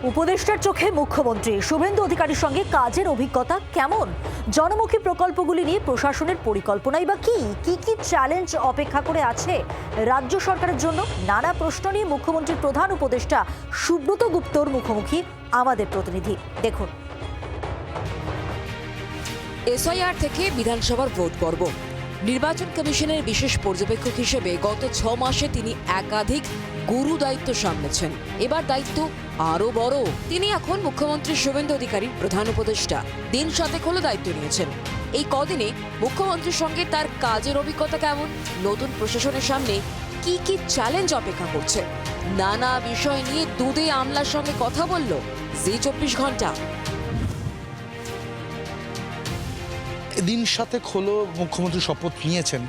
উপদেষ্টার চোখে মুখ্যমন্ত্রী শুভেন্দু অধিকারীর সঙ্গে কাজের অভিজ্ঞতা কেমন? জনমুখী প্রকল্পগুলি নিয়ে প্রশাসনের পরিকল্পনাই বা কি কি চ্যালেঞ্জ অপেক্ষা করে আছে রাজ্য সরকারের জন্য? নানা প্রশ্ন নিয়ে মুখ্যমন্ত্রীর প্রধান উপদেষ্টা সুব্রত গুপ্তর মুখোমুখি আমাদের প্রতিনিধি। দেখুন। এসআইআর থেকে বিধানসভার ভোট পর্ব। নির্বাচন কমিশনের বিশেষ পর্যবেক্ষক হিসেবে গত 6 মাসে তিনি একাধিক গুরু দায়িত্ব সামলেছেন। এবার দায়িত্ব আরো বড়। তিনি এখন মুখ্যমন্ত্রী শুভেন্দু অধিকারীর প্রধান উপদেষ্টা। দিন 7 হলো দায়িত্ব নিয়েছেন। এই কদিনে মুখ্যমন্ত্রীর সঙ্গে তার কাজের অভিজ্ঞতা কেমন? নতুন প্রশাসনের সামনে কি চ্যালেঞ্জ অপেক্ষা করছে? নানা বিষয় নিয়ে দুধে আমলার সঙ্গে কথা বলল জি 24 ঘন্টা। দিন 7 হলো মুখ্যমন্ত্রী শপথ নিয়েছেন।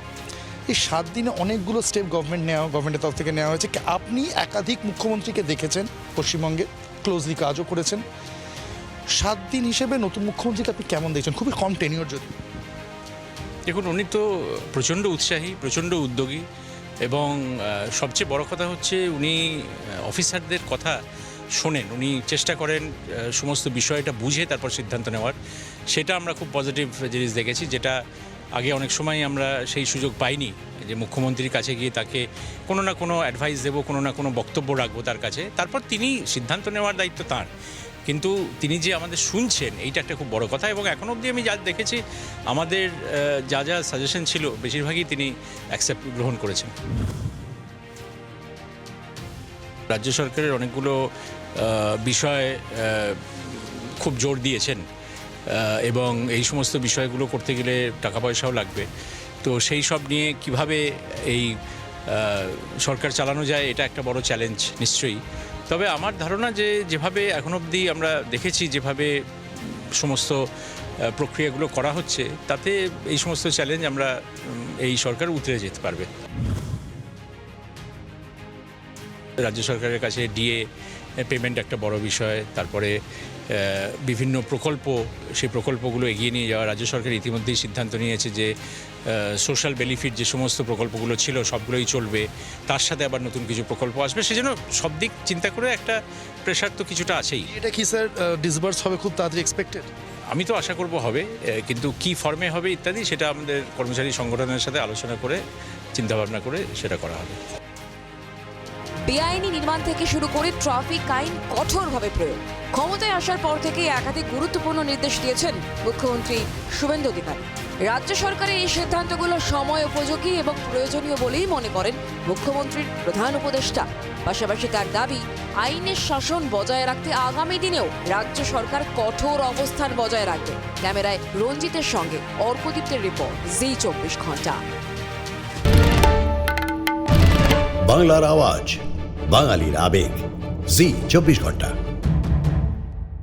এই 7 দিনে অনেকগুলো স্টেপ গভর্নমেন্টের তরফ থেকে নেওয়া হয়েছে। আপনি একাধিক মুখ্যমন্ত্রীকে দেখেছেন পশ্চিমবঙ্গে, ক্লোজলি কাজও করেছেন। 7 দিন হিসেবে নতুন মুখ্যমন্ত্রীকে আপনি কেমন দেখছেন? খুবই কম টেনিওর যদি। দেখুন, উনি তো প্রচণ্ড উৎসাহী, প্রচণ্ড উদ্যোগী এবং সবচেয়ে বড় কথা হচ্ছে উনি অফিসারদের কথা শোনেন। উনি চেষ্টা করেন সমস্ত বিষয়টা বুঝে তারপর সিদ্ধান্ত নেওয়ার। সেটা আমরা খুব পজিটিভ জিনিস দেখেছি, যেটা আগে অনেক সময় আমরা সেই সুযোগ পাইনি যে মুখ্যমন্ত্রীর কাছে গিয়ে তাকে কোনো না কোনো অ্যাডভাইস দেবো, কোনো না কোনো বক্তব্য রাখবো তার কাছে, তারপর তিনি সিদ্ধান্ত নেওয়ার দায়িত্ব তাঁর। কিন্তু তিনি যে আমাদের শুনছেন, এইটা একটা খুব বড় কথা। এবং এখন অবধি আমি যা দেখেছি আমাদের যা সাজেশন ছিল বেশিরভাগই তিনি গ্রহণ করেছেন। রাজ্য সরকারের অনেকগুলো বিষয় খুব জোর দিয়েছেন এবং এই সমস্ত বিষয়গুলো করতে গেলে টাকা পয়সাও লাগবে। তো সেই সব নিয়ে কিভাবে এই সরকার চালানো যায়, এটা একটা বড় চ্যালেঞ্জ নিশ্চয়ই। তবে আমার ধারণা যে যেভাবে এখন অবধি আমরা দেখেছি, যেভাবে সমস্ত প্রক্রিয়াগুলো করা হচ্ছে, তাতে এই সমস্ত চ্যালেঞ্জ আমরা এই সরকার উতরে যেতে পারবে। রাজ্য সরকারের কাছে ডিএ পেমেন্ট একটা বড় বিষয়। তারপরে বিভিন্ন প্রকল্প, সেই প্রকল্পগুলো এগিয়ে নিয়ে যাওয়া। রাজ্য সরকার ইতিমধ্যেই সিদ্ধান্ত নিয়েছে যে সোশ্যাল বেনিফিট যে সমস্ত প্রকল্পগুলো ছিল সবগুলোই চলবে, তার সাথে আবার নতুন কিছু প্রকল্প আসবে। সেজন্য সব দিক চিন্তা করে একটা প্রেশার তো কিছুটা আছেই। এটা কি স্যার ডিসবার্স হবে খুব তাড়াতাড়ি এক্সপেক্টেড? আমি তো আশা করব হবে, কিন্তু কি ফর্মে হবে ইত্যাদি সেটা আমাদের কর্মচারী সংগঠনের সাথে আলোচনা করে চিন্তাভাবনা করে সেটা করা হবে। বেআইনি নির্মাণ থেকে শুরু করে ট্রাফিক আইন কঠোরভাবে প্রয়োগ। ক্ষমতায় আসার পর থেকে একাধিক গুরুত্বপূর্ণ নির্দেশ দিয়েছেন মুখ্যমন্ত্রী শুভেন্দু অধিকারী। রাজ্য সরকারের এই সিদ্ধান্তগুলো সময় উপযোগী এবং প্রয়োজনীয় বলেই মনে করেন মুখ্যমন্ত্রীর প্রধান উপদেষ্টা। পাশাপাশি তার দাবি, আইনের শাসন বজায় রাখতে আগামী দিনেও রাজ্য সরকার কঠোর অবস্থান বজায় রাখবে। ক্যামেরায় রঞ্জিতের সঙ্গে অর্কদীপ্তের রিপোর্ট, জি 24 ঘন্টা। বাংলার আওয়াজ, বাঙালির আবেগ, জি 24 ঘন্টা।